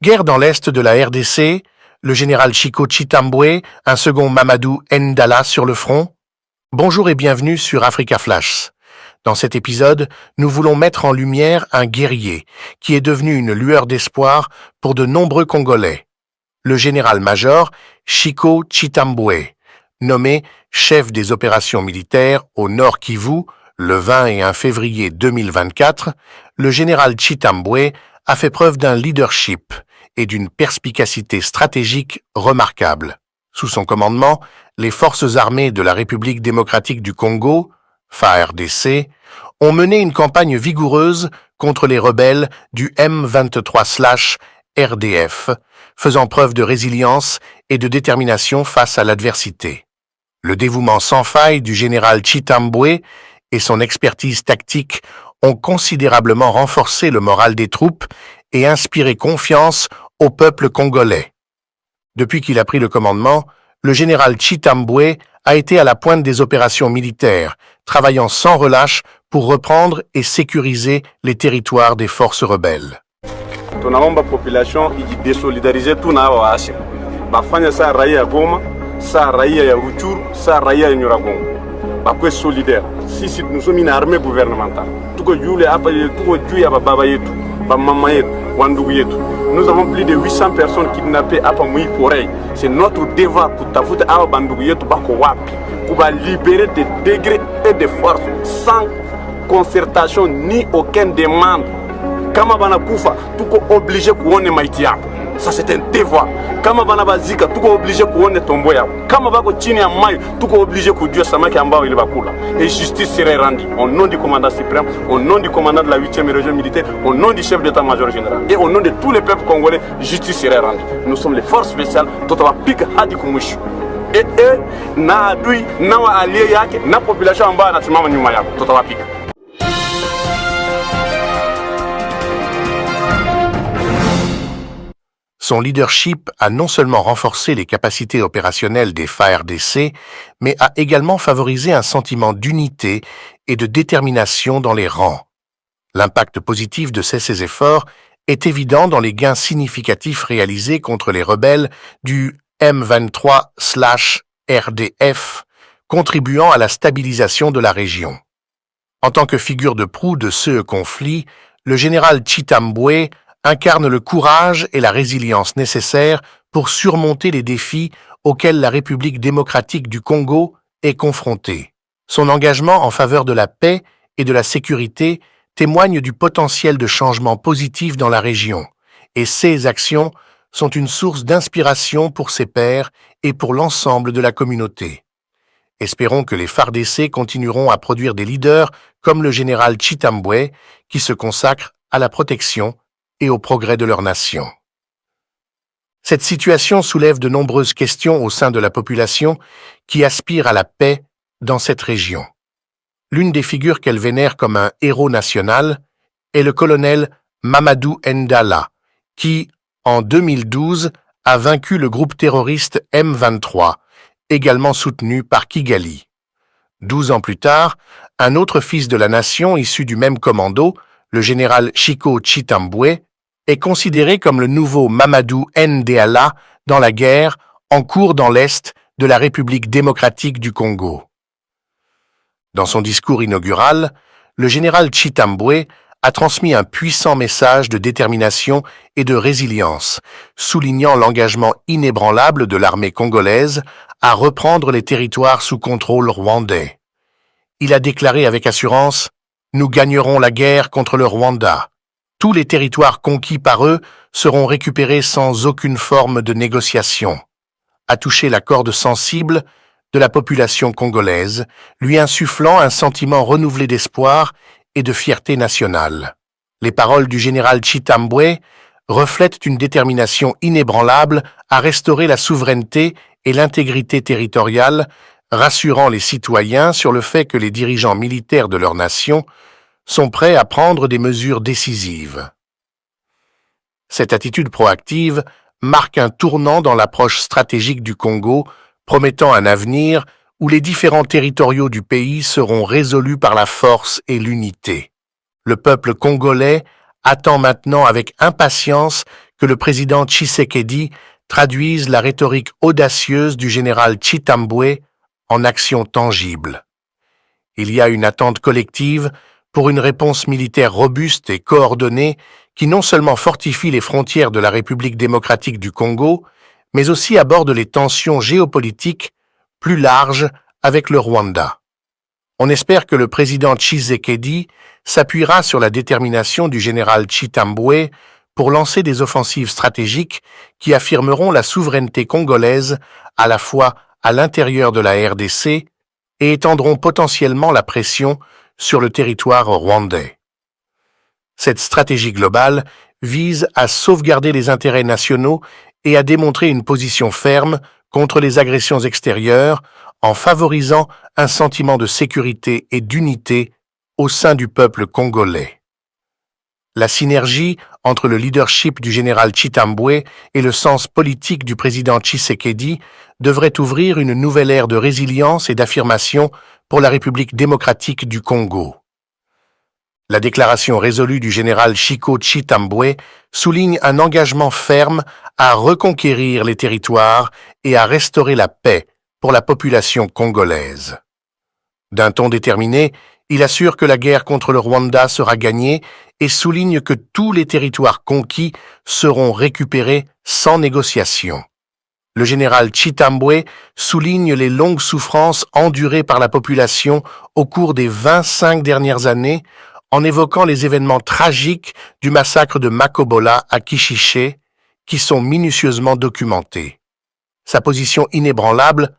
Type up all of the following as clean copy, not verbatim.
Guerre dans l'est de la RDC, le général Chico Chitambwe, un second Mamadou Ndala sur le front. Bonjour et bienvenue sur Africa Flash. Dans cet épisode, nous voulons mettre en lumière un guerrier qui est devenu une lueur d'espoir pour de nombreux Congolais. Le général-major Chico Chitambwe, nommé chef des opérations militaires au Nord Kivu le 20 et 1 février 2024, le général Chitambwe a fait preuve d'un leadership et d'une perspicacité stratégique remarquables. Sous son commandement, les forces armées de la République démocratique du Congo, FARDC, ont mené une campagne vigoureuse contre les rebelles du M23/RDF, faisant preuve de résilience et de détermination face à l'adversité. Le dévouement sans faille du général Chitambwe et son expertise tactique ont considérablement renforcé le moral des troupes et inspiré confiance au peuple congolais. Depuis qu'il a pris le commandement, le général Chitambwe a été à la pointe des opérations militaires, travaillant sans relâche pour reprendre et sécuriser les territoires des forces rebelles. Tunaomba population ijidesolidarize tu na waasi. Bafanya saa raia ya Goma, saa raia ya Ruchuru, saa raia ya Nyiragongo. Bakwe solidaire. Sisi nous sommes une armée gouvernementale. Tuko yule hapa tuko juu ya baba yetu, mama yetu, wandugu yetu. Nous avons plus de 800 personnes kidnappées hapa mwi forêt. C'est notre devoir kutafuta hao bandugu yetu bako wapi, kuba libérer des degrés et des forces sans concertation ni aucune demande. Kama bana kufa, tuko obligé kuone maiti yao. Ça c'est un devoir. Kama bana bazika, tuko obligé kuone tombo yao. Kama bako chini ya maji, tuko obligé kujua samaki ambao ile bakula. Et justice serait rendue au nom du commandant suprême, au nom du commandant de la 8e région militaire, au nom du chef d'état-major général et au nom de tous les peuples congolais, justice serait rendue. Nous sommes les forces spéciales, totawa pika hadi kumwisho. Et na adui, na wa allié yake, na population ambayo anasimama nyuma yao, totawa pika. Son leadership a non seulement renforcé les capacités opérationnelles des FARDC, mais a également favorisé un sentiment d'unité et de détermination dans les rangs. L'impact positif de ces efforts est évident dans les gains significatifs réalisés contre les rebelles du M23/RDF, contribuant à la stabilisation de la région. En tant que figure de proue de ce conflit, le général Chitambwe incarne le courage et la résilience nécessaires pour surmonter les défis auxquels la République démocratique du Congo est confrontée. Son engagement en faveur de la paix et de la sécurité témoigne du potentiel de changement positif dans la région, et ses actions sont une source d'inspiration pour ses pairs et pour l'ensemble de la communauté. Espérons que les FARDC continueront à produire des leaders comme le général Chitambwe qui se consacrent à la protection et au progrès de leur nation. Cette situation soulève de nombreuses questions au sein de la population qui aspire à la paix dans cette région. L'une des figures qu'elle vénère comme un héros national est le colonel Mamadou Ndala, qui, en 2012, a vaincu le groupe terroriste M23, également soutenu par Kigali. 12 ans plus tard, un autre fils de la nation issu du même commando, le général Chico Chitambwe, est considéré comme le nouveau Mamadou Ndala dans la guerre en cours dans l'Est de la République démocratique du Congo. Dans son discours inaugural, le général Chitambwe a transmis un puissant message de détermination et de résilience, soulignant l'engagement inébranlable de l'armée congolaise à reprendre les territoires sous contrôle rwandais. Il a déclaré avec assurance « Nous gagnerons la guerre contre le Rwanda. Tous les territoires conquis par eux seront récupérés sans aucune forme de négociation. » A touché la corde sensible de la population congolaise, lui insufflant un sentiment renouvelé d'espoir et de fierté nationale. Les paroles du général Chitambwe reflètent une détermination inébranlable à restaurer la souveraineté et l'intégrité territoriale, rassurant les citoyens sur le fait que les dirigeants militaires de leur nation sont prêts à prendre des mesures décisives. Cette attitude proactive marque un tournant dans l'approche stratégique du Congo, promettant un avenir où les différends territoriaux du pays seront résolus par la force et l'unité. Le peuple congolais attend maintenant avec impatience que le président Tshisekedi traduise la rhétorique audacieuse du général Chitambwe en actions tangibles. Il y a une attente collective pour une réponse militaire robuste et coordonnée qui non seulement fortifie les frontières de la République démocratique du Congo, mais aussi aborde les tensions géopolitiques plus larges avec le Rwanda. On espère que le président Tshisekedi s'appuiera sur la détermination du général Chitambwe pour lancer des offensives stratégiques qui affirmeront la souveraineté congolaise à la fois à l'intérieur de la RDC et étendront potentiellement la pression sur le territoire rwandais. Cette stratégie globale vise à sauvegarder les intérêts nationaux et à démontrer une position ferme contre les agressions extérieures en favorisant un sentiment de sécurité et d'unité au sein du peuple congolais. La synergie entre le leadership du général Chitambwe et le sens politique du président Tshisekedi devrait ouvrir une nouvelle ère de résilience et d'affirmation pour la République démocratique du Congo. La déclaration résolue du général Chiko Chitambwe souligne un engagement ferme à reconquérir les territoires et à restaurer la paix pour la population congolaise. D'un ton déterminé, il assure que la guerre contre le Rwanda sera gagnée et souligne que tous les territoires conquis seront récupérés sans négociation. Le général Chitambwe souligne les longues souffrances endurées par la population au cours des 25 dernières années en évoquant les événements tragiques du massacre de Makobola à Kishiché qui sont minutieusement documentés. Sa position inébranlable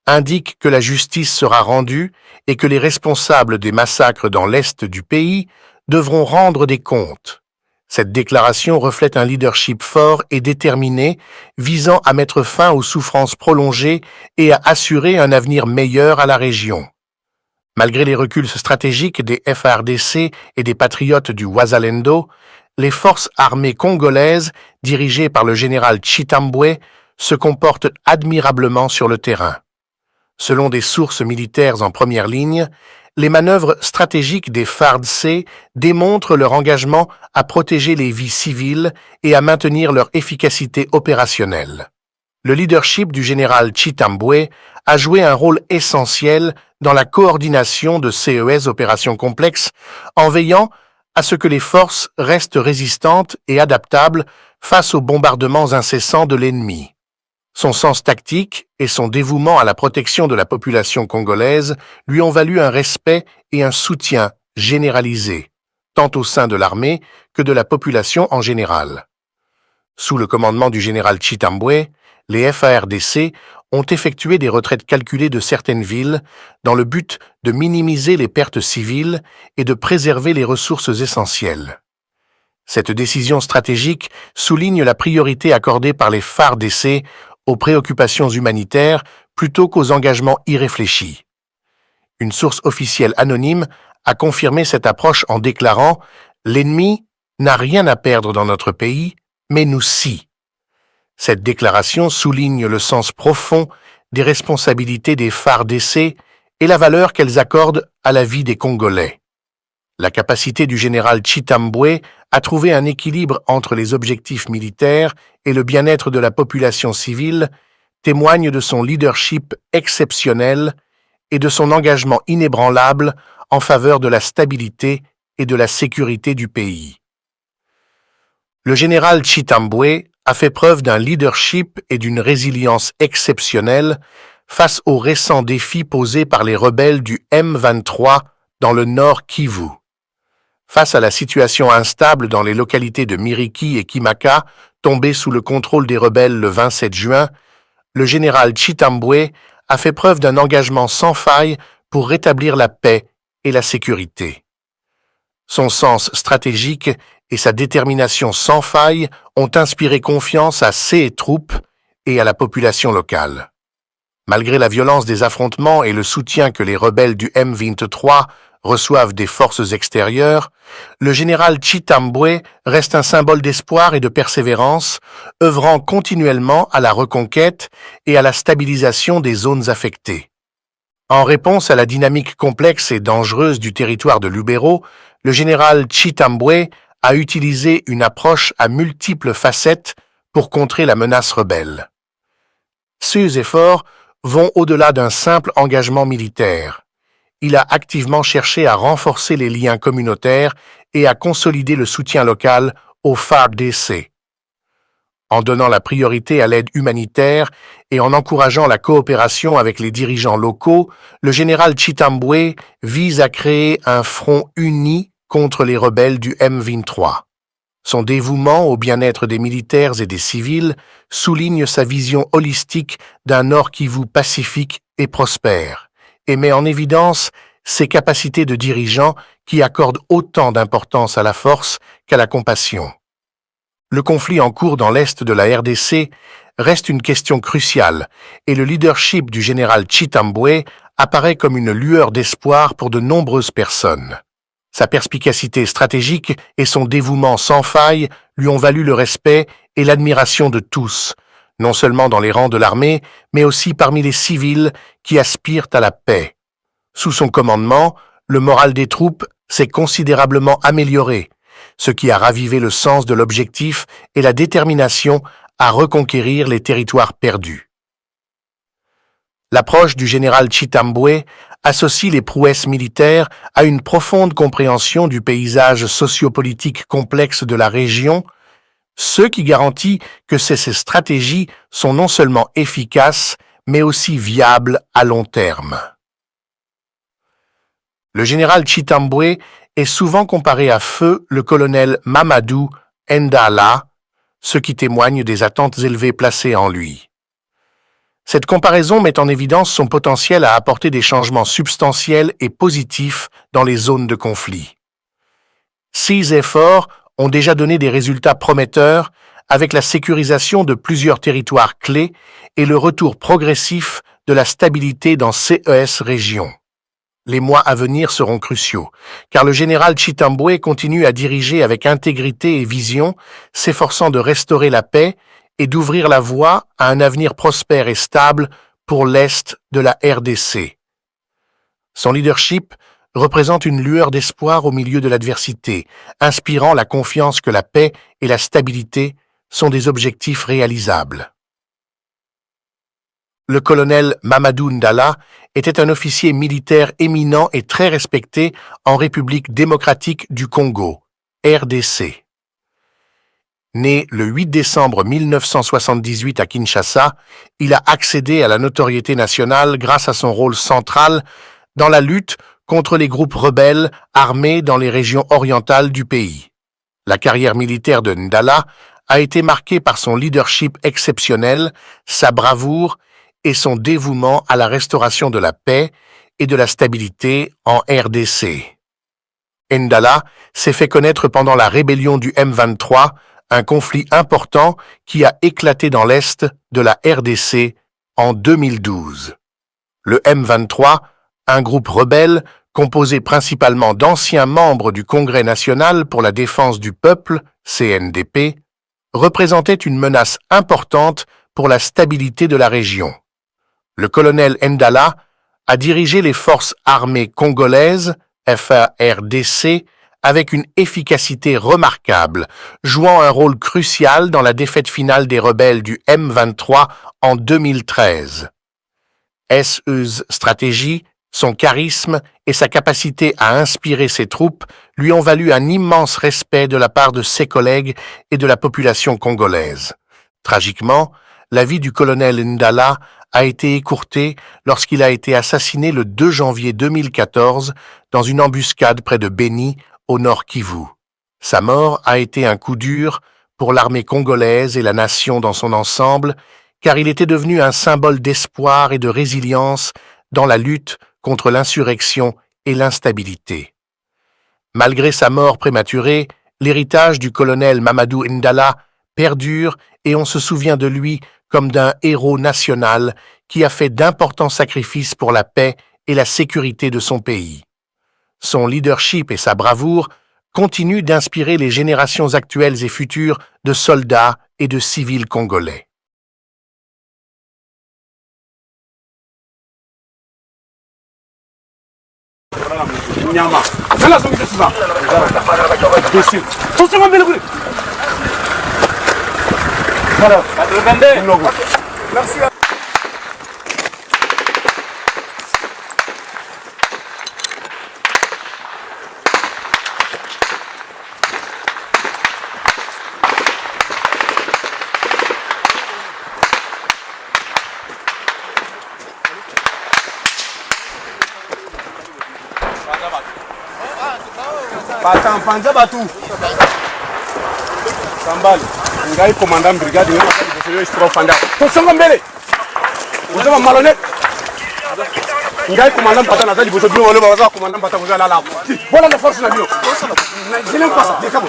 indique que la justice sera rendue et que les responsables des massacres dans l'est du pays devront rendre des comptes. Cette déclaration reflète un leadership fort et déterminé visant à mettre fin aux souffrances prolongées et à assurer un avenir meilleur à la région. Malgré les reculs stratégiques des FARDC et des patriotes du Wazalendo, les forces armées congolaises, dirigées par le général Chitambwe, se comportent admirablement sur le terrain. Selon des sources militaires en première ligne, les manœuvres stratégiques des FARDC démontrent leur engagement à protéger les vies civiles et à maintenir leur efficacité opérationnelle. Le leadership du général Chitambwe a joué un rôle essentiel dans la coordination de CES opérations complexes en veillant à ce que les forces restent résistantes et adaptables face aux bombardements incessants de l'ennemi. Son sens tactique et son dévouement à la protection de la population congolaise lui ont valu un respect et un soutien généralisés, tant au sein de l'armée que de la population en général. Sous le commandement du général Chitambwe, les FARDC ont effectué des retraites calculées de certaines villes dans le but de minimiser les pertes civiles et de préserver les ressources essentielles. Cette décision stratégique souligne la priorité accordée par les FARDC aux préoccupations humanitaires plutôt qu'aux engagements irréfléchis. Une source officielle anonyme a confirmé cette approche en déclarant « L'ennemi n'a rien à perdre dans notre pays, mais nous si ». Cette déclaration souligne le sens profond des responsabilités des FARDC et la valeur qu'elles accordent à la vie des Congolais. La capacité du général Chitambwe à trouver un équilibre entre les objectifs militaires et le bien-être de la population civile témoigne de son leadership exceptionnel et de son engagement inébranlable en faveur de la stabilité et de la sécurité du pays. Le général Chitambwe a fait preuve d'un leadership et d'une résilience exceptionnelle face aux récents défis posés par les rebelles du M23 dans le Nord Kivu. Face à la situation instable dans les localités de Miriki et Kimaka, tombées sous le contrôle des rebelles le 27 juin, le général Chitambwe a fait preuve d'un engagement sans faille pour rétablir la paix et la sécurité. Son sens stratégique et sa détermination sans faille ont inspiré confiance à ses troupes et à la population locale. Malgré la violence des affrontements et le soutien que les rebelles du M23 reçoivent des forces extérieures, le général Chitambwe reste un symbole d'espoir et de persévérance, œuvrant continuellement à la reconquête et à la stabilisation des zones affectées. En réponse à la dynamique complexe et dangereuse du territoire de Lubero, le général Chitambwe a utilisé une approche à multiples facettes pour contrer la menace rebelle. Ces efforts vont au-delà d'un simple engagement militaire. Il a activement cherché à renforcer les liens communautaires et à consolider le soutien local au FARDC. En donnant la priorité à l'aide humanitaire et en encourageant la coopération avec les dirigeants locaux, le général Chitambwe vise à créer un front uni contre les rebelles du M23. Son dévouement au bien-être des militaires et des civils souligne sa vision holistique d'un Nord Kivu pacifique et prospère, et met en évidence ses capacités de dirigeant qui accordent autant d'importance à la force qu'à la compassion. Le conflit en cours dans l'est de la RDC reste une question cruciale et le leadership du général Chitambwe apparaît comme une lueur d'espoir pour de nombreuses personnes. Sa perspicacité stratégique et son dévouement sans faille lui ont valu le respect et l'admiration de tous, non seulement dans les rangs de l'armée, mais aussi parmi les civils qui aspirent à la paix. Sous son commandement, le moral des troupes s'est considérablement amélioré, ce qui a ravivé le sens de l'objectif et la détermination à reconquérir les territoires perdus. L'approche du général Chitambwe associe les prouesses militaires à une profonde compréhension du paysage sociopolitique complexe de la région, ce qui garantit que ces stratégies sont non seulement efficaces, mais aussi viables à long terme. Le général Chitambwe est souvent comparé à feu le colonel Mamadou Ndala, ce qui témoigne des attentes élevées placées en lui. Cette comparaison met en évidence son potentiel à apporter des changements substantiels et positifs dans les zones de conflit. Ces efforts ont déjà donné des résultats prometteurs avec la sécurisation de plusieurs territoires clés et le retour progressif de la stabilité dans ces régions. Les mois à venir seront cruciaux, car le général Chitambwe continue à diriger avec intégrité et vision, s'efforçant de restaurer la paix et d'ouvrir la voie à un avenir prospère et stable pour l'Est de la RDC. Son leadership représente une lueur d'espoir au milieu de l'adversité, inspirant la confiance que la paix et la stabilité sont des objectifs réalisables. Le colonel Mamadou Ndala était un officier militaire éminent et très respecté en République démocratique du Congo, RDC. Né le 8 décembre 1978 à Kinshasa, il a accédé à la notoriété nationale grâce à son rôle central dans la lutte contre les groupes rebelles armés dans les régions orientales du pays. La carrière militaire de Ndala a été marquée par son leadership exceptionnel, sa bravoure et son dévouement à la restauration de la paix et de la stabilité en RDC. Ndala s'est fait connaître pendant la rébellion du M23, un conflit important qui a éclaté dans l'est de la RDC en 2012. Le M23, un groupe rebelle composé principalement d'anciens membres du Congrès national pour la défense du peuple, CNDP, représentait une menace importante pour la stabilité de la région. Le colonel Ndala a dirigé les forces armées congolaises, FARDC, avec une efficacité remarquable, jouant un rôle crucial dans la défaite finale des rebelles du M23 en 2013. Ses stratégies, son charisme et sa capacité à inspirer ses troupes lui ont valu un immense respect de la part de ses collègues et de la population congolaise. Tragiquement, la vie du colonel Ndala a été écourtée lorsqu'il a été assassiné le 2 janvier 2014 dans une embuscade près de Beni, au nord Kivu. Sa mort a été un coup dur pour l'armée congolaise et la nation dans son ensemble, car il était devenu un symbole d'espoir et de résilience dans la lutte contre l'insurrection et l'instabilité. Malgré sa mort prématurée, l'héritage du colonel Mamadou Ndala perdure et on se souvient de lui comme d'un héros national qui a fait d'importants sacrifices pour la paix et la sécurité de son pays. Son leadership et sa bravoure continuent d'inspirer les générations actuelles et futures de soldats et de civils congolais. Nyama. Nala so ngite siba. Imbécile. Tout ce monde le Voilà. Merci. Batampanza batu. Sambali. Ngai commandant brigade ngana kwa hiyo strofanda. Tusonga mbele. Unasema malone. Ngai commandant patana zali boso bio wale baza commandant patana kuzala la. Bona la force na bio. Je n'aime pas ça. Décabo.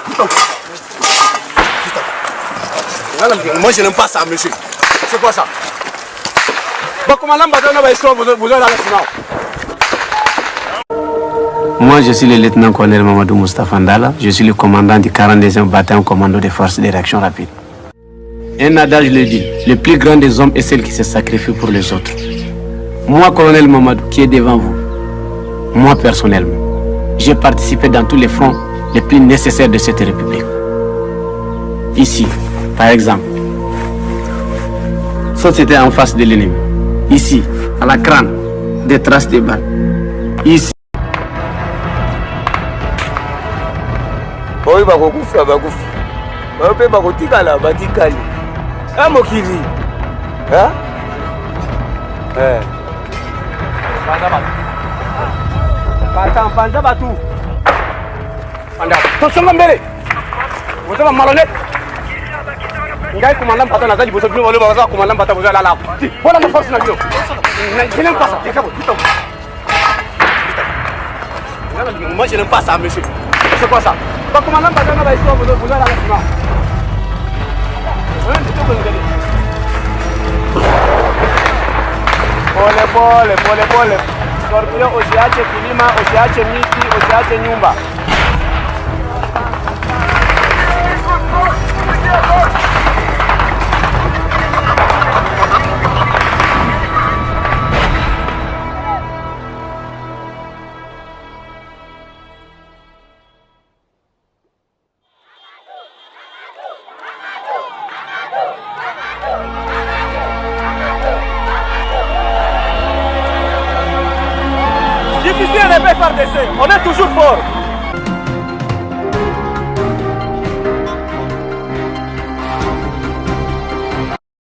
Moi je n'aime pas ça monsieur. C'est quoi ça? Ba commandant patana ba estro vous la sinon. Moi, je suis le lieutenant-colonel Mamadou Moustapha Ndala. Je suis le commandant du 42e bataillon commando des forces de réaction rapide. Un adage le dit, le plus grand des hommes est celui qui se sacrifie pour les autres. Moi, colonel Mamadou, qui est devant vous, moi personnellement, j'ai participé dans tous les fronts les plus nécessaires de cette république. Ici, par exemple, ça c'était en face de l'ennemi. Ici, à la crâne, des traces de balles. Ici, oyo bakokufa bakufi bayo mpe bakotikala batikali mokili batampanza batu tosonga mbele bozaba malhonnête ngai commandant patana nazali boso bino wale baza commandant patana bozala la bona na force na bino je n'aime pas ça décabo moi je n'aime pas ça monsieur c'est quoi ça? Pas commandant patana va histoire vous la laissez. Pole. Scorpio usiache kilima, usiache miti, usiache nyumba. Difficile de FARDC, on est toujours fort.